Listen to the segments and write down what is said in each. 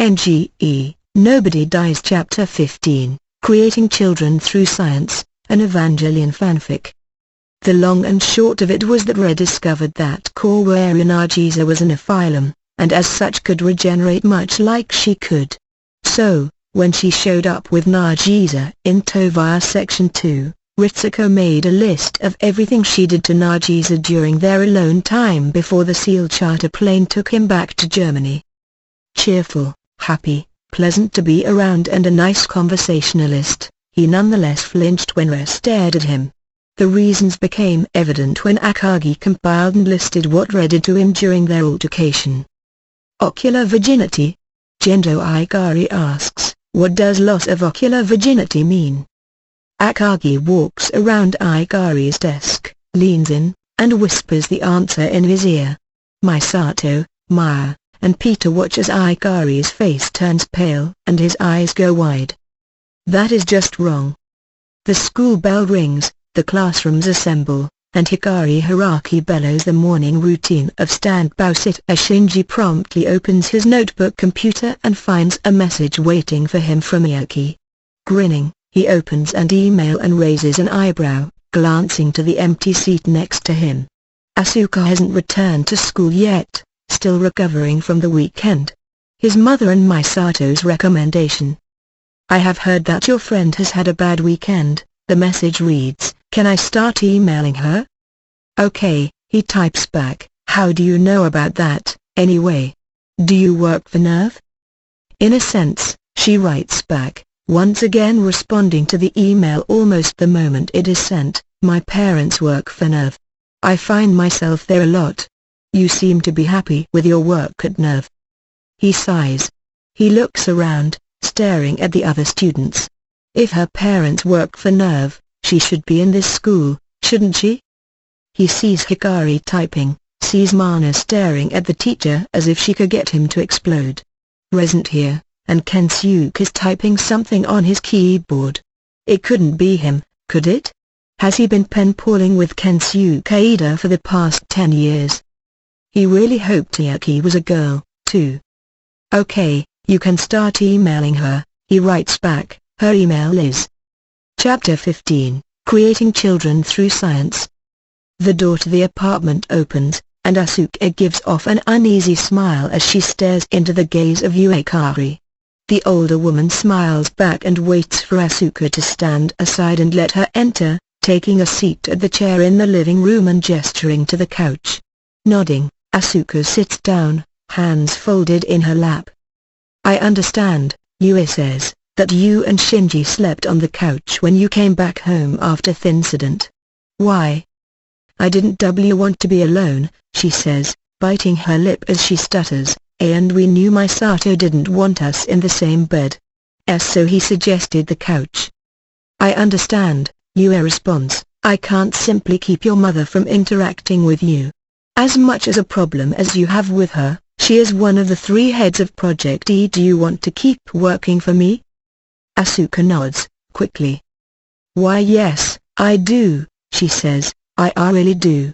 NGE, Nobody Dies Chapter 15, Creating Children Through Science, an Evangelion fanfic. The long and short of it was that Red discovered that Kaworu Nagisa was an Nephilum, and as such could regenerate much like she could. So, when she showed up with Nagisa in Tovia Section 2, Ritsuko made a list of everything she did to Nagisa during their alone time before the SEAL charter plane took him back to Germany. Cheerful, happy, pleasant to be around and a nice conversationalist, he nonetheless flinched when Red stared at him. The reasons became evident when Akagi compiled and listed what Red did to him during their altercation. Ocular virginity? Gendo Igari asks, what does loss of ocular virginity mean? Akagi walks around Igari's desk, leans in, and whispers the answer in his ear. Misato, Maya, and Peter watch as Igari's face turns pale and his eyes go wide. That is just wrong. The school bell rings, the classrooms assemble, and Hikari Hiraki bellows the morning routine of stand bow sit as Shinji promptly opens his notebook computer and finds a message waiting for him from Miyaki. Grinning, he opens an email and raises an eyebrow, glancing to the empty seat next to him. Asuka hasn't returned to school yet, still recovering from the weekend. His mother and Misato's recommendation. I have heard that your friend has had a bad weekend, the message reads. Can I start emailing her? Okay, he types back, how do you know about that, anyway? Do you work for NERV? In a sense, she writes back, once again responding to the email almost the moment it is sent, my parents work for NERV. I find myself there a lot. You seem to be happy with your work at NERV. He sighs. He looks around, staring at the other students. If her parents work for NERV, she should be in this school, shouldn't she? He sees Hikari typing, sees Mana staring at the teacher as if she could get him to explode. Resn't here, and Kensuke is typing something on his keyboard. It couldn't be him, could it? Has he been pen-palling with Kensuke Aida for the past 10 years? He really hoped Miyaki was a girl, too. Okay, you can start emailing her, he writes back, her email is. Chapter 15, Creating Children Through Science. The door to the apartment opens, and Asuka gives off an uneasy smile as she stares into the gaze of Yuikari. The older woman smiles back and waits for Asuka to stand aside and let her enter, taking a seat at the chair in the living room and gesturing to the couch. Nodding, Asuka sits down, hands folded in her lap. I understand, Yui says, that you and Shinji slept on the couch when you came back home after the incident. Why? I didn't want to be alone, she says, biting her lip as she stutters, and we knew Misato didn't want us in the same bed. So he suggested the couch. I understand, Yui responds, I can't simply keep your mother from interacting with you. As much as a problem as you have with her, she is one of the 3 heads of Project E. Do you want to keep working for me? Asuka nods, quickly. Why yes, I do, she says, I really do.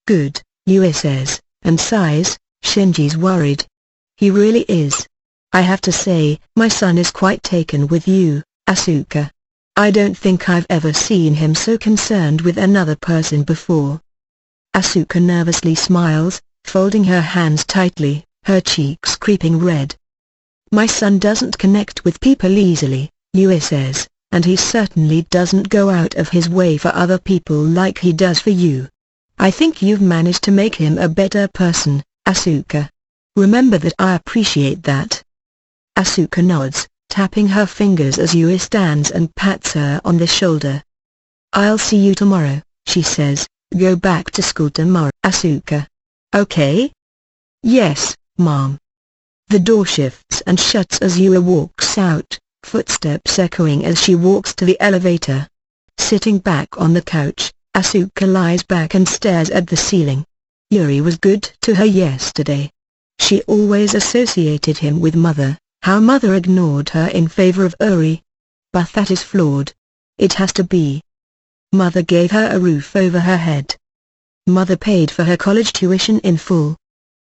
Good, Yui says, and sighs, Shinji's worried. He really is. I have to say, my son is quite taken with you, Asuka. I don't think I've ever seen him so concerned with another person before. Asuka nervously smiles, folding her hands tightly, her cheeks creeping red. My son doesn't connect with people easily, Yui says, and he certainly doesn't go out of his way for other people like he does for you. I think you've managed to make him a better person, Asuka. Remember that I appreciate that. Asuka nods, tapping her fingers as Yui stands and pats her on the shoulder. I'll see you tomorrow, she says, go back to school tomorrow. Asuka. Okay? Yes, Mom. The door shifts and shuts as Yui walks out, footsteps echoing as she walks to the elevator. Sitting back on the couch, Asuka lies back and stares at the ceiling. Yuri was good to her yesterday. She always associated him with Mother, how Mother ignored her in favor of Uri. But that is flawed. It has to be. Mother gave her a roof over her head. Mother paid for her college tuition in full.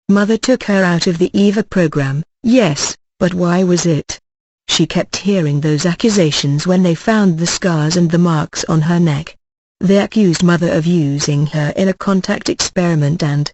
Mother took her out of the EVA program, yes, But why was it? She kept hearing those accusations when they found the scars and the marks on her neck. They accused Mother of using her in a contact experiment, and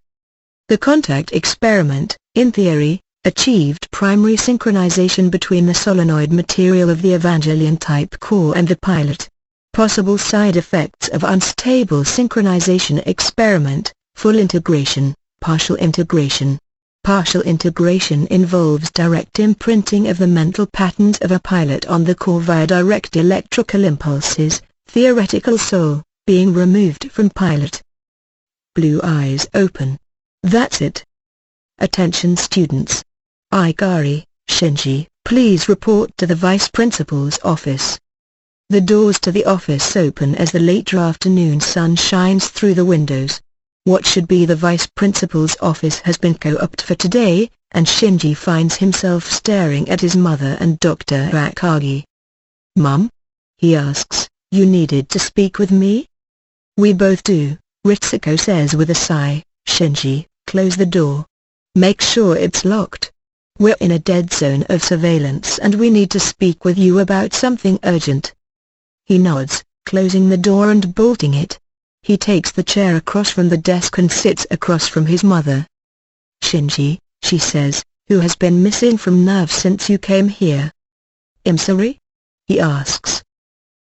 the contact experiment, in theory, achieved primary synchronization between the solenoid material of the Evangelion type core and the pilot. Possible side effects of unstable synchronization experiment: full integration, partial integration. Partial integration involves direct imprinting of the mental patterns of a pilot on the core via direct electrical impulses, theoretical soul, being removed from pilot. Blue eyes open. That's it. Attention students. Ikari, Shinji, please report to the Vice Principal's office. The doors to the office open as the later afternoon sun shines through the windows. What should be the Vice Principal's office has been co-opted for today, and Shinji finds himself staring at his mother and Dr. Akagi. "Mum?" he asks, "you needed to speak with me?" "We both do," Ritsuko says with a sigh. "Shinji, close the door. Make sure it's locked. We're in a dead zone of surveillance and we need to speak with you about something urgent." He nods, closing the door and bolting it. He takes the chair across from the desk and sits across from his mother. "Shinji," she says, "who has been missing from Nerve since you came here?" "I'm sorry?" he asks.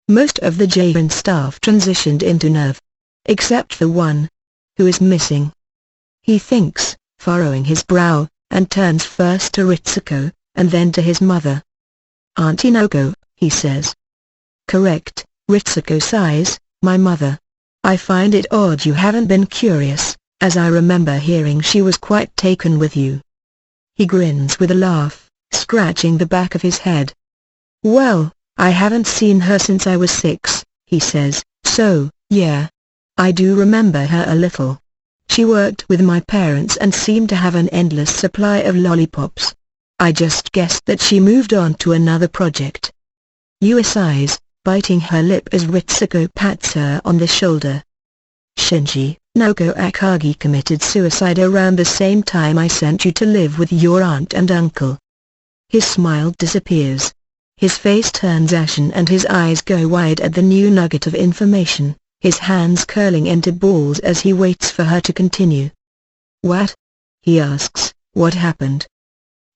"Most of the Japan staff transitioned into Nerve. Except for one. Who is missing?" He thinks, furrowing his brow, and turns first to Ritsuko, and then to his mother. "Auntie Naoko," he says. "Correct," Ritsuko sighs, "my mother. I find it odd you haven't been curious, as I remember hearing she was quite taken with you." He grins with a laugh, scratching the back of his head. "Well, I haven't seen her since I was 6, he says, "so, yeah. I do remember her a little. She worked with my parents and seemed to have an endless supply of lollipops. I just guessed that she moved on to another project." Yua sighs, biting her lip as Ritsuko pats her on the shoulder. "Shinji, Naoko Akagi committed suicide around the same time I sent you to live with your aunt and uncle." His smile disappears. His face turns ashen and his eyes go wide at the new nugget of information, his hands curling into balls as he waits for her to continue. "What?" he asks, "what happened?"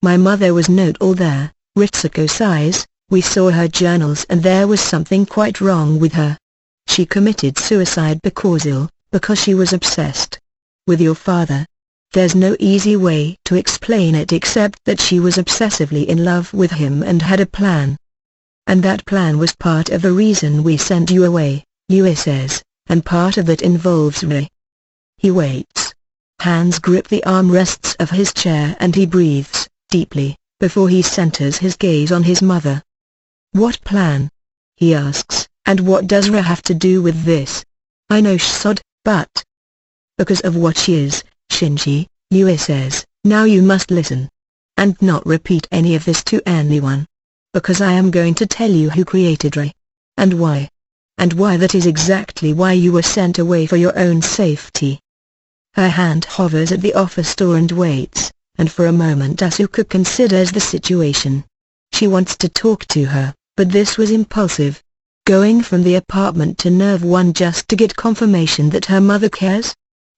"My mother was not all there," Ritsuko sighs. "We saw her journals and there was something quite wrong with her. She committed suicide because she was obsessed with your father. There's no easy way to explain it except that she was obsessively in love with him and had a plan. And that plan was part of the reason we sent you away," Yua says, "and part of it involves Ray." He waits. Hands grip the armrests of his chair and he breathes deeply, before he centers his gaze on his mother. "What plan?" he asks, "and what does Ra have to do with this?" "I know Shsod, but..." "Because of what she is, Shinji," Yua says, "now you must listen. And not repeat any of this to anyone. Because I am going to tell you who created Ra. And why. And why that is exactly why you were sent away for your own safety." Her hand hovers at the office door and waits, and for a moment Asuka considers the situation. She wants to talk to her, but this was impulsive. Going from the apartment to Nerve 1 just to get confirmation that her mother cares?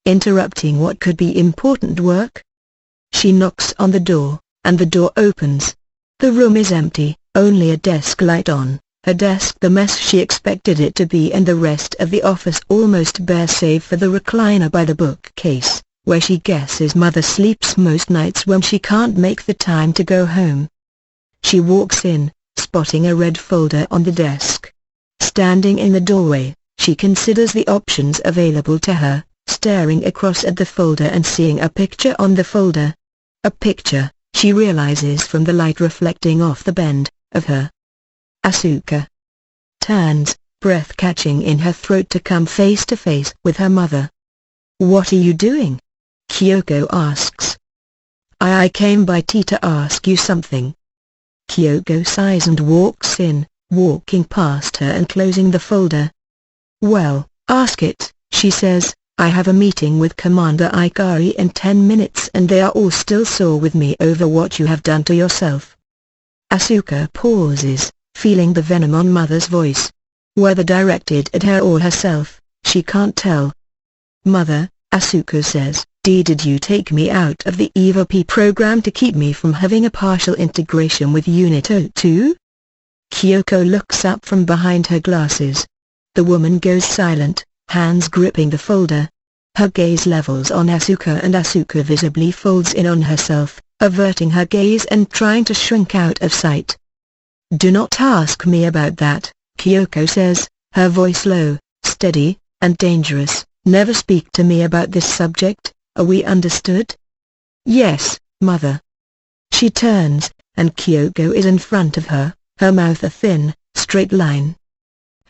Interrupting what could be important work? She knocks on the door, and the door opens. The room is empty, only a desk light on, her desk the mess she expected it to be and the rest of the office almost bare save for the recliner by the bookcase, where she guesses mother sleeps most nights when she can't make the time to go home. She walks in, spotting a red folder on the desk. Standing in the doorway, she considers the options available to her, staring across at the folder and seeing a picture on the folder. A picture, she realizes from the light reflecting off the bend, of her. Asuka turns, breath catching in her throat to come face to face with her mother. "What are you doing?" Kyoko asks. I came by tea to ask you something." Kyoko sighs and walks in, walking past her and closing the folder. "Well, ask it," she says. "I have a meeting with Commander Ikari in 10 minutes and they are all still sore with me over what you have done to yourself. Asuka pauses, feeling the venom on Mother's voice. Whether directed at her or herself, she can't tell. "Mother," Asuka says, did you take me out of the EVP program to keep me from having a partial integration with Unit 02? Kyoko looks up from behind her glasses. The woman goes silent, hands gripping the folder. Her gaze levels on Asuka and Asuka visibly folds in on herself, averting her gaze and trying to shrink out of sight. "Do not ask me about that," Kyoko says, her voice low, steady, and dangerous. "Never speak to me about this subject, are we understood?" "Yes, Mother." She turns, and Kyoko is in front of her, her mouth a thin, straight line.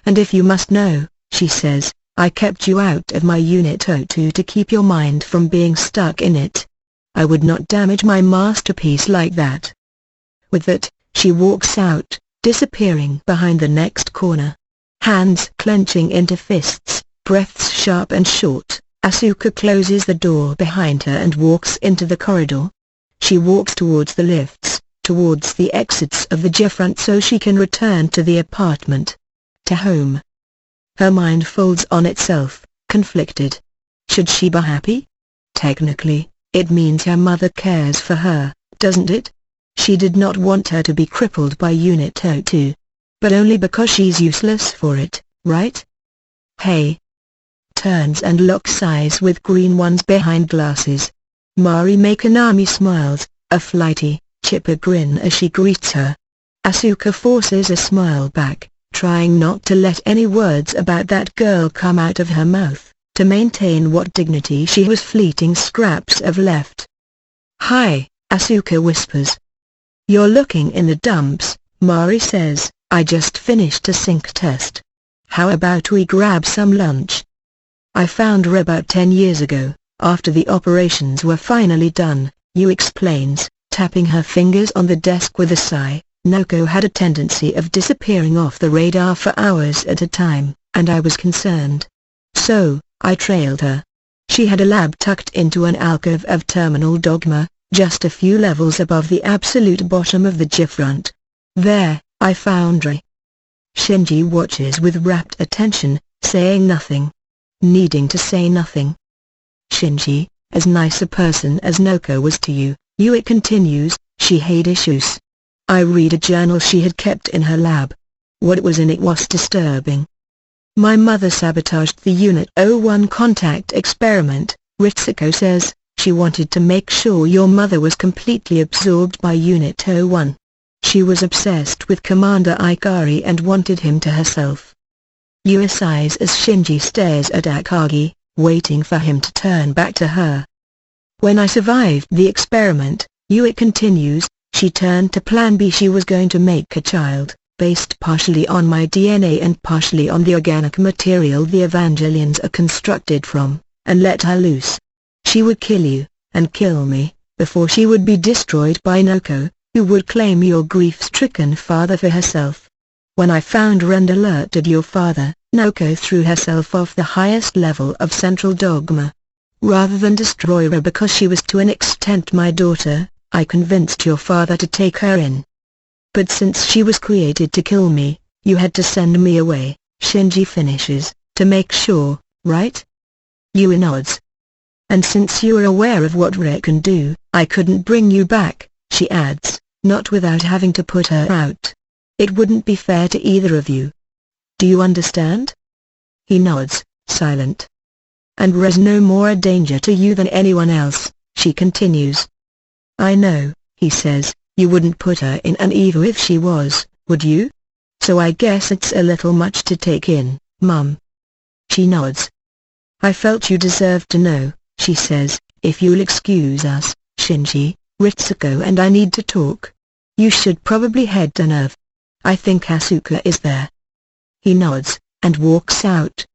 "And if you must know," she says, "I kept you out of my Unit 02 to keep your mind from being stuck in it. I would not damage my masterpiece like that." With that, she walks out, disappearing behind the next corner. Hands clenching into fists, breaths sharp and short, Asuka closes the door behind her and walks into the corridor. She walks towards the lifts, towards the exits of the G-front so she can return to the apartment. To home. Her mind folds on itself, conflicted. Should she be happy? Technically, it means her mother cares for her, doesn't it? She did not want her to be crippled by Unit 02. But only because she's useless for it, right? Hey. Turns and locks eyes with green ones behind glasses. Mari Makanami smiles, a flighty, chipper grin as she greets her. Asuka forces a smile back, trying not to let any words about that girl come out of her mouth, to maintain what dignity she was fleeting scraps of left. "Hi," Asuka whispers. "You're looking in the dumps," Mari says, "I just finished a sync test. How about we grab some lunch? I found her about 10 years ago, after the operations were finally done," Yu explains, tapping her fingers on the desk with a sigh. "Noko had a tendency of disappearing off the radar for hours at a time, and I was concerned. So, I trailed her. She had a lab tucked into an alcove of terminal dogma, just a few levels above the absolute bottom of the G-front. There, I found her." Shinji watches with rapt attention, saying nothing. Needing to say nothing. "Shinji, as nice a person as Noko was to you," Yui continues, "she had issues. I read a journal she had kept in her lab. What was in it was disturbing. My mother sabotaged the Unit 01 contact experiment," Ritsuko says. "She wanted to make sure your mother was completely absorbed by Unit 01. She was obsessed with Commander Ikari and wanted him to herself." Yui sighs as Shinji stares at Akagi, waiting for him to turn back to her. "When I survived the experiment," Yui continues, "she turned to Plan B. She was going to make a child, based partially on my DNA and partially on the organic material the Evangelions are constructed from, and let her loose. She would kill you, and kill me, before she would be destroyed by Noko, who would claim your grief-stricken father for herself. When I found her and alerted your father, Noko threw herself off the highest level of Central Dogma. Rather than destroy her because she was to an extent my daughter, I convinced your father to take her in. But since she was created to kill me, you had to send me away," Shinji finishes, "to make sure, right?" Yui nods. "And since you were aware of what Re can do, I couldn't bring you back," she adds, "not without having to put her out. It wouldn't be fair to either of you. Do you understand?" He nods, silent. "And Re's no more a danger to you than anyone else," she continues. "I know," he says, "you wouldn't put her in an EVO if she was, would you? So I guess it's a little much to take in, Mum." She nods. "I felt you deserved to know," she says, "if you'll excuse us, Shinji, Ritsuko and I need to talk. You should probably head to Nerve. I think Asuka is there." He nods, and walks out.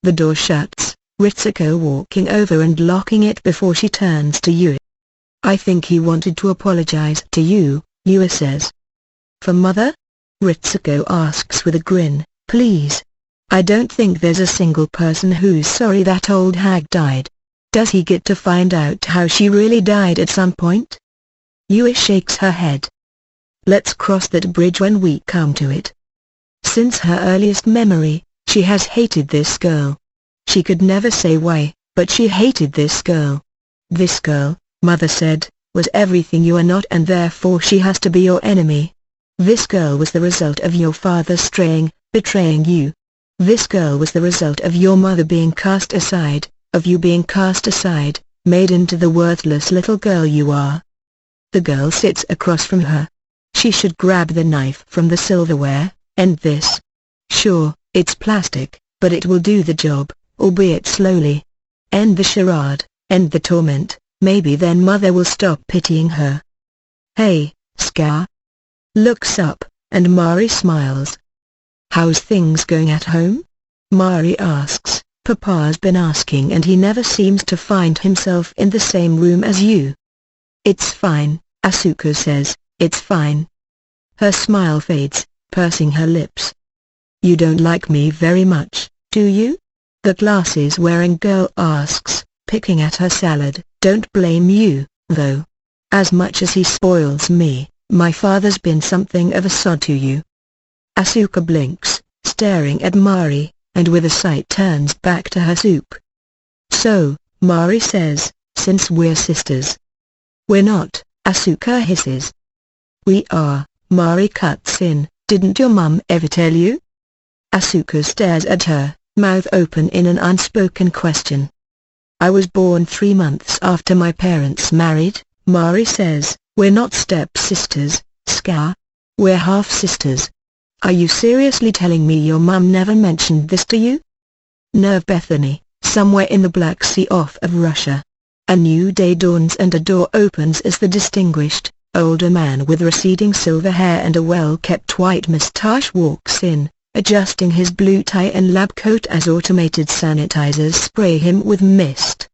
The door shuts, Ritsuko walking over and locking it before she turns to Yui. "I think he wanted to apologize to you," Yui says. "For Mother?" Ritsuko asks with a grin. "Please. I don't think there's a single person who's sorry that old hag died. Does he get to find out how she really died at some point?" Yui shakes her head. Let's cross that bridge when we come to it. Since her earliest memory, she has hated this girl. She could never say why, but she hated this girl. This girl, mother said, was everything you are not, and therefore she has to be your enemy. This girl was the result of your father straying, betraying you. This girl was the result of your mother being cast aside, of you being cast aside, made into the worthless little girl you are. The girl sits across from her. She should grab the knife from the silverware, end this. Sure, it's plastic, but it will do the job, albeit slowly. End the charade, end the torment, maybe then mother will stop pitying her. Hey, Scar. Looks up, and Mari smiles. How's things going at home? Mari asks. Papa's been asking and he never seems to find himself in the same room as you. It's fine, Asuka says, it's fine. Her smile fades, pursing her lips. You don't like me very much, do you? The glasses-wearing girl asks, picking at her salad. Don't blame you, though. As much as he spoils me, my father's been something of a sod to you. Asuka blinks, staring at Mari, and with a sigh turns back to her soup. So, Mari says, since we're sisters. We're not, Asuka hisses. We are, Mari cuts in, didn't your mum ever tell you? Asuka stares at her, mouth open in an unspoken question. I was born 3 months after my parents married, Mari says. We're not step-sisters, Scar. We're half-sisters. Are you seriously telling me your mum never mentioned this to you? Nerve Bethany, somewhere in the Black Sea off of Russia. A new day dawns and a door opens as the distinguished, older man with receding silver hair and a well-kept white moustache walks in, adjusting his blue tie and lab coat as automated sanitizers spray him with mist.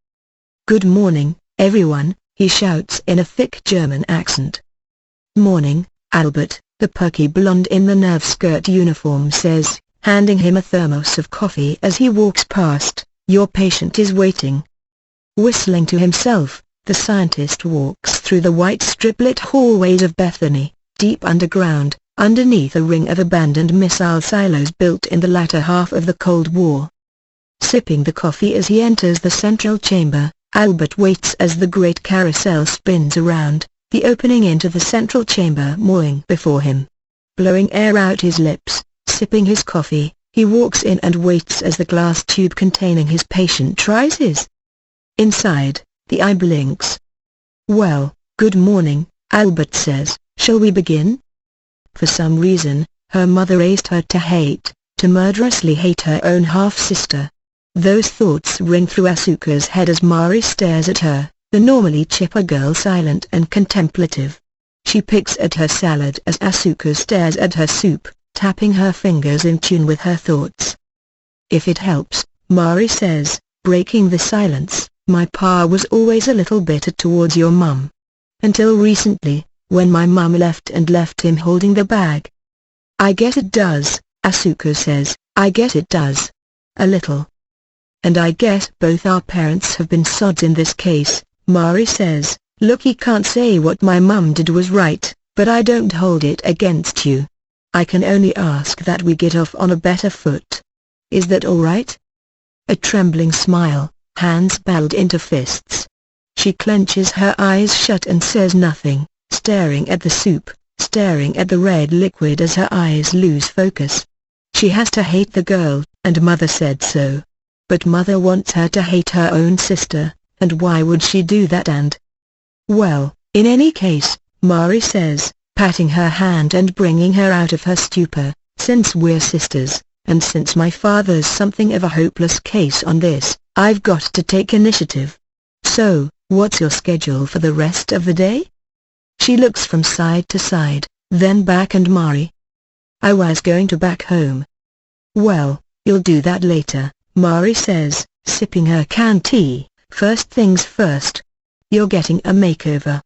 Good morning, everyone, he shouts in a thick German accent. Morning, Albert, the perky blonde in the nerve skirt uniform says, handing him a thermos of coffee as he walks past. Your patient is waiting. Whistling to himself, the scientist walks through the white strip-lit hallways of Bethany, deep underground, underneath a ring of abandoned missile silos built in the latter half of the Cold War. Sipping the coffee as he enters the central chamber, Albert waits as the great carousel spins around, the opening into the central chamber mooring before him. Blowing air out his lips, sipping his coffee, he walks in and waits as the glass tube containing his patient tries his. Inside, the eye blinks. Well, good morning, Albert says, shall we begin? For some reason, her mother raised her to murderously hate her own half-sister. Those thoughts ring through Asuka's head as Mari stares at her, the normally chipper girl silent and contemplative. She picks at her salad as Asuka stares at her soup, tapping her fingers in tune with her thoughts. If it helps, Mari says, breaking the silence, my pa was always a little bitter towards your mum. Until recently, when my mum left him holding the bag. I guess it does, Asuka says, I guess it does. A little. And I guess both our parents have been sods in this case, Mari says. Look, he can't say what my mum did was right, but I don't hold it against you. I can only ask that we get off on a better foot. Is that all right? A trembling smile, hands balled into fists. She clenches her eyes shut and says nothing, staring at the soup, staring at the red liquid as her eyes lose focus. She has to hate the girl, and mother said so. But mother wants her to hate her own sister, and why would she do that? And well, in any case, Mari says, patting her hand and bringing her out of her stupor, since we're sisters, and since my father's something of a hopeless case on this, I've got to take initiative. So, what's your schedule for the rest of the day? She looks from side to side, then back and Mari. I was going to back home. Well, you'll do that later, Mari says, sipping her canned tea. First things first. You're getting a makeover.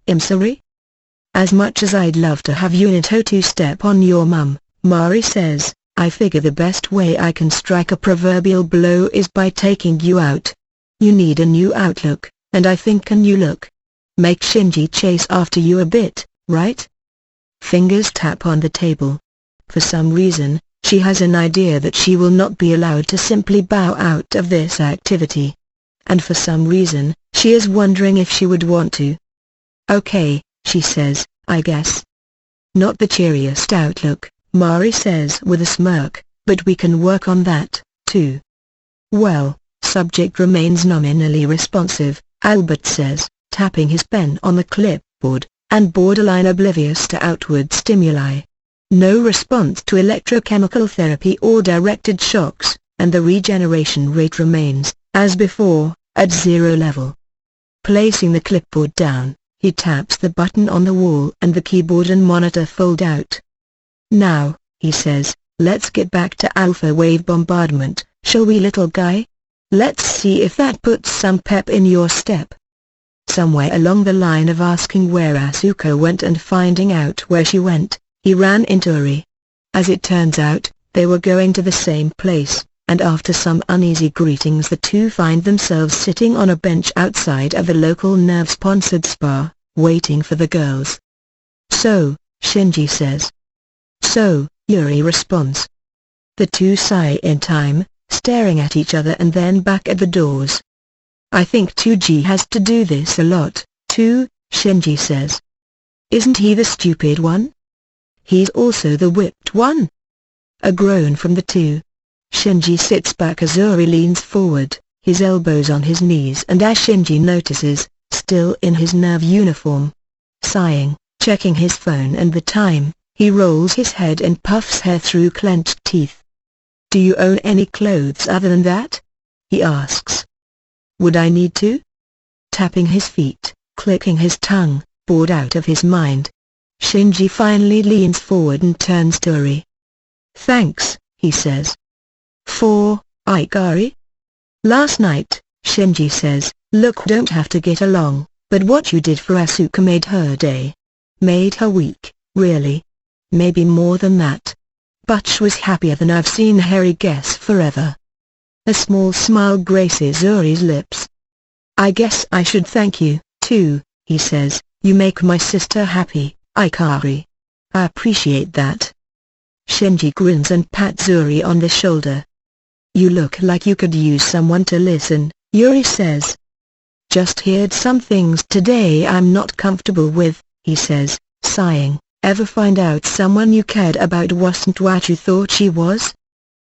I'm sorry? As much as I'd love to have you in a two-step on your mum, Mari says, I figure the best way I can strike a proverbial blow is by taking you out. You need a new outlook, and I think a new look. Make Shinji chase after you a bit, right? Fingers tap on the table. For some reason, she has an idea that she will not be allowed to simply bow out of this activity. And for some reason, she is wondering if she would want to. "Okay," she says, "I guess." Not the cheeriest outlook, Mari says with a smirk, "but we can work on that, too." "Well," subject remains nominally responsive, Albert says, tapping his pen on the clipboard, and borderline oblivious to outward stimuli. No response to electrochemical therapy or directed shocks, and the regeneration rate remains, as before, at 0 level. Placing the clipboard down, he taps the button on the wall and the keyboard and monitor fold out. "Now," he says, "let's get back to alpha wave bombardment, shall we, little guy? Let's see if that puts some pep in your step." Somewhere along the line of asking where Asuka went and finding out where she went, he ran into Uri. As it turns out, they were going to the same place, and after some uneasy greetings the two find themselves sitting on a bench outside of the local nerve-sponsored spa, waiting for the girls. "So," Shinji says. "So," Yuri responds. The two sigh in time, staring at each other and then back at the doors. "I think 2G has to do this a lot, too," Shinji says. "Isn't he the stupid one? He's also the whipped one." A groan from the two. Shinji sits back as Yuri leans forward, his elbows on his knees, and as Shinji notices, still in his nerve uniform. Sighing, checking his phone and the time, he rolls his head and puffs hair through clenched teeth. "Do you own any clothes other than that?" he asks. "Would I need to?" Tapping his feet, clicking his tongue, bored out of his mind. Shinji finally leans forward and turns to Yuri. "Thanks," he says. "For, Ikari?" "Last night," Shinji says, "look, don't have to get along, but what you did for Asuka made her day. Made her week, really. Maybe more than that. Butch was happier than I've seen Harry guess forever." A small smile graces Yuri's lips. "I guess I should thank you, too," he says. "You make my sister happy, Ikari. I appreciate that." Shinji grins and pats Yuri on the shoulder. "You look like you could use someone to listen," Yuri says. "Just heard some things today I'm not comfortable with," he says, sighing. "Ever find out someone you cared about wasn't what you thought she was?"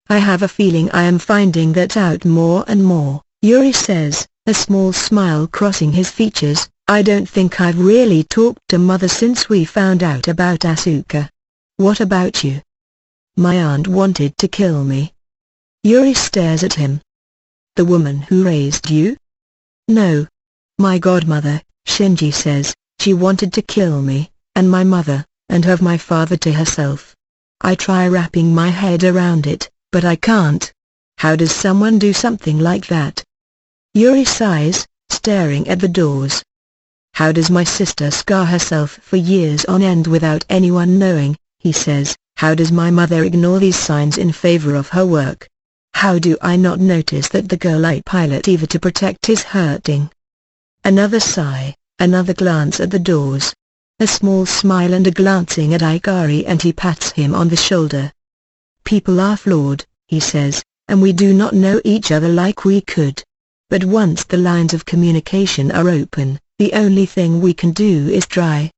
"I have a feeling I am finding that out more and more," Yuri says, a small smile crossing his features. "I don't think I've really talked to Mother since we found out about Asuka. What about you?" "My aunt wanted to kill me." Yuri stares at him. "The woman who raised you?" "No. My godmother," Shinji says. "She wanted to kill me, and my mother, and have my father to herself. I try wrapping my head around it, but I can't. How does someone do something like that?" Yuri sighs, staring at the doors. "How does my sister scar herself for years on end without anyone knowing?" he says. "How does my mother ignore these signs in favor of her work? How do I not notice that the girl I pilot Eva to protect is hurting?" Another sigh, another glance at the doors. A small smile and a glancing at Ikari, and he pats him on the shoulder. "People are flawed," he says, "and we do not know each other like we could. But once the lines of communication are open, the only thing we can do is try."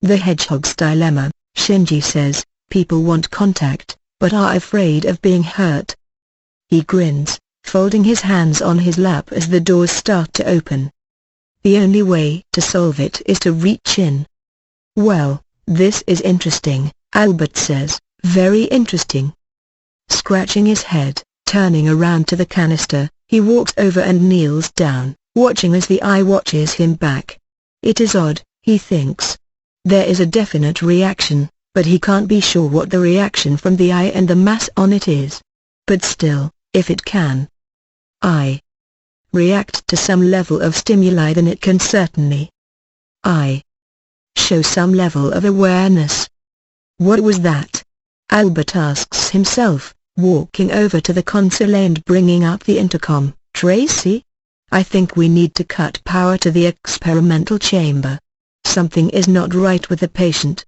"The hedgehog's dilemma," Shinji says. "People want contact, but are afraid of being hurt." He grins, folding his hands on his lap as the doors start to open. "The only way to solve it is to reach in." "Well, this is interesting," Albert says, "very interesting." Scratching his head, turning around to the canister, he walks over and kneels down, watching as the eye watches him back. It is odd, he thinks. There is a definite reaction, but he can't be sure what the reaction from the eye and the mass on it is. But still, if it can react to some level of stimuli, then it can certainly show some level of awareness. What was that? Albert asks himself, walking over to the console and bringing up the intercom. "Tracy? I think we need to cut power to the experimental chamber. Something is not right with the patient."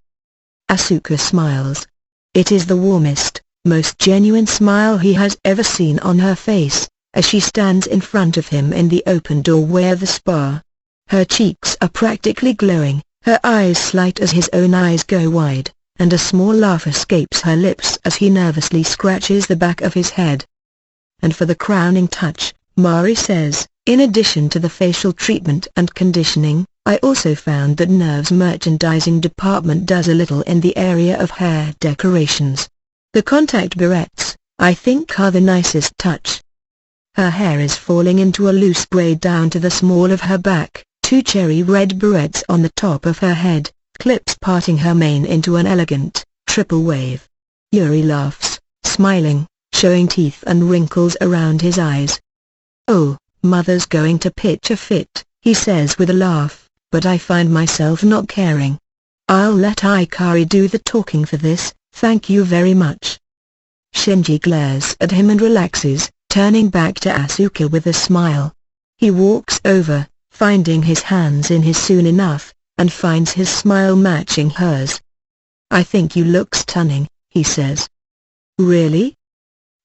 Asuka smiles. It is the warmest, most genuine smile he has ever seen on her face, as she stands in front of him in the open doorway of the spa. Her cheeks are practically glowing, her eyes slight as his own eyes go wide, and a small laugh escapes her lips as he nervously scratches the back of his head. And for the crowning touch, Mari says, in addition to the facial treatment and conditioning, I also found that Nerve's merchandising department does a little in the area of hair decorations. The contact barrettes, I think, are the nicest touch. Her hair is falling into a loose braid down to the small of her back, 2 cherry red barrettes on the top of her head, clips parting her mane into an elegant, triple wave. Yuri laughs, smiling, showing teeth and wrinkles around his eyes. Oh, Mother's going to pitch a fit, he says with a laugh, but I find myself not caring. I'll let Ikari do the talking for this, thank you very much. Shinji glares at him and relaxes, turning back to Asuka with a smile. He walks over, finding his hands in his soon enough, and finds his smile matching hers. I think you look stunning, he says. Really?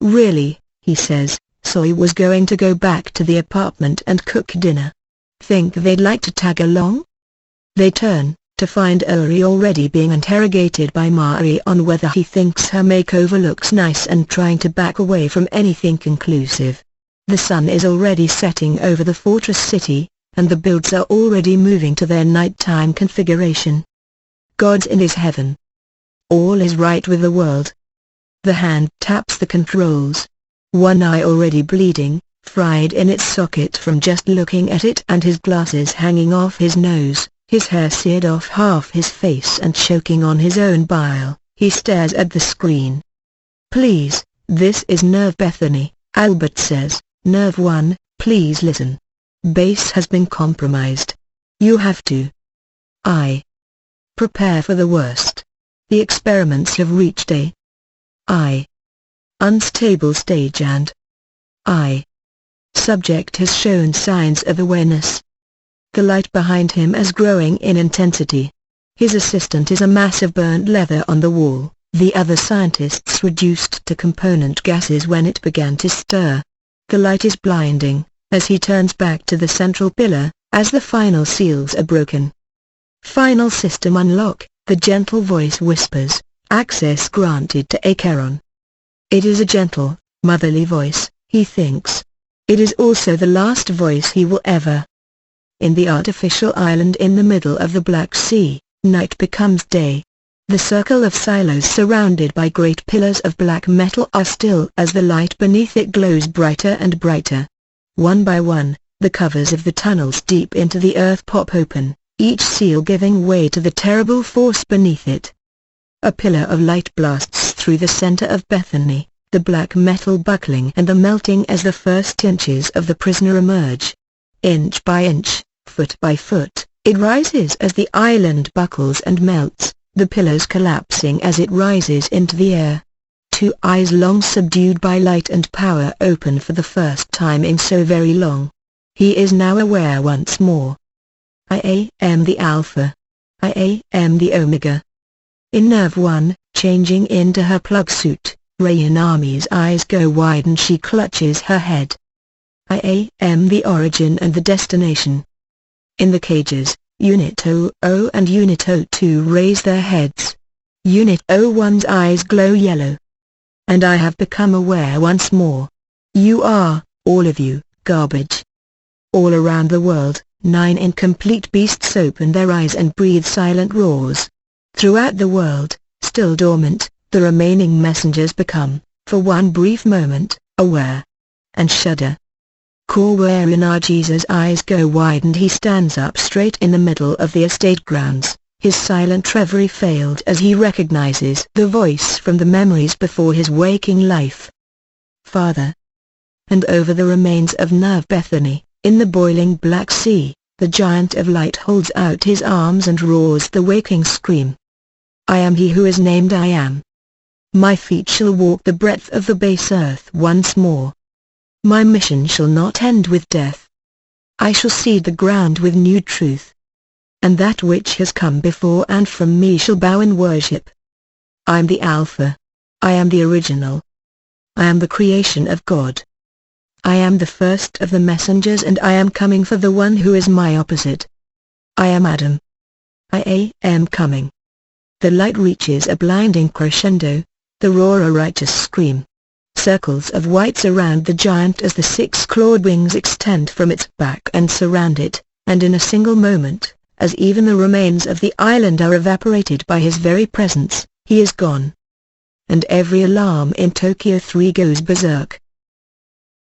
Really, he says, Soy was going to go back to the apartment and cook dinner. Think they'd like to tag along? They turn, to find Ori already being interrogated by Mari on whether he thinks her makeover looks nice and trying to back away from anything conclusive. The sun is already setting over the fortress city, and the builds are already moving to their nighttime configuration. God's in his heaven. All is right with the world. The hand taps the controls. One eye already bleeding, fried in its socket from just looking at it, and his glasses hanging off his nose, his hair seared off half his face and choking on his own bile, he stares at the screen. Please, this is Nerve Bethany, Albert says. Nerve 1, please listen. Base has been compromised. You have to prepare for the worst. The experiments have reached a unstable stage and subject has shown signs of awareness. The light behind him is growing in intensity. His assistant is a mass of burnt leather on the wall, the other scientists reduced to component gases when it began to stir. The light is blinding, as he turns back to the central pillar, as the final seals are broken. Final system unlock, the gentle voice whispers, access granted to Acheron. It is a gentle, motherly voice, he thinks. It is also the last voice he will ever. In the artificial island in the middle of the Black Sea, night becomes day. The circle of silos surrounded by great pillars of black metal are still as the light beneath it glows brighter and brighter. One by one, the covers of the tunnels deep into the earth pop open, each seal giving way to the terrible force beneath it. A pillar of light blasts through the center of Bethany, the black metal buckling and the melting as the first inches of the prisoner emerge. Inch by inch, foot by foot, it rises as the island buckles and melts, the pillars collapsing as it rises into the air. 2 eyes long subdued by light and power open for the first time in so very long. He is now aware once more. I am the Alpha. I am the Omega. In Nerve 1, changing into her plug suit, Rayanami's eyes go wide and she clutches her head. I am the origin and the destination. In the cages, Unit 00 and Unit 02 raise their heads. Unit 01's eyes glow yellow. And I have become aware once more. You are, all of you, garbage. All around the world, 9 incomplete beasts open their eyes and breathe silent roars. Throughout the world, still dormant, the remaining messengers become, for one brief moment, aware. And shudder. Korwarinarji's eyes go wide and he stands up straight in the middle of the estate grounds, his silent reverie failed as he recognizes the voice from the memories before his waking life. Father. And over the remains of Nerve Bethany, in the boiling Black Sea, the giant of light holds out his arms and roars the waking scream. I am he who is named I am. My feet shall walk the breadth of the base earth once more. My mission shall not end with death. I shall seed the ground with new truth. and that which has come before and from me shall bow in worship. I am the Alpha. I am the original. I am the creation of God. I am the first of the messengers, and I am coming for the one who is my opposite. I am Adam. I am coming. The light reaches a blinding crescendo, the roar a righteous scream. Circles of white surround the giant as the six-clawed wings extend from its back and surround it, and in a single moment, as even the remains of the island are evaporated by his very presence, he is gone. And every alarm in Tokyo 3 goes berserk.